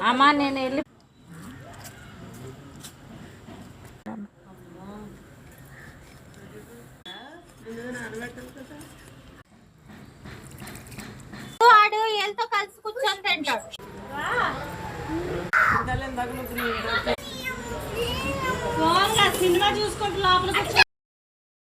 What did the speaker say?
అమ్మా నేను వెళ్ళి వాడు ఏళ్ళతో కలిసి కూర్చొని తింటాడు. సినిమా చూసుకుంటూ లోపల కూర్చొని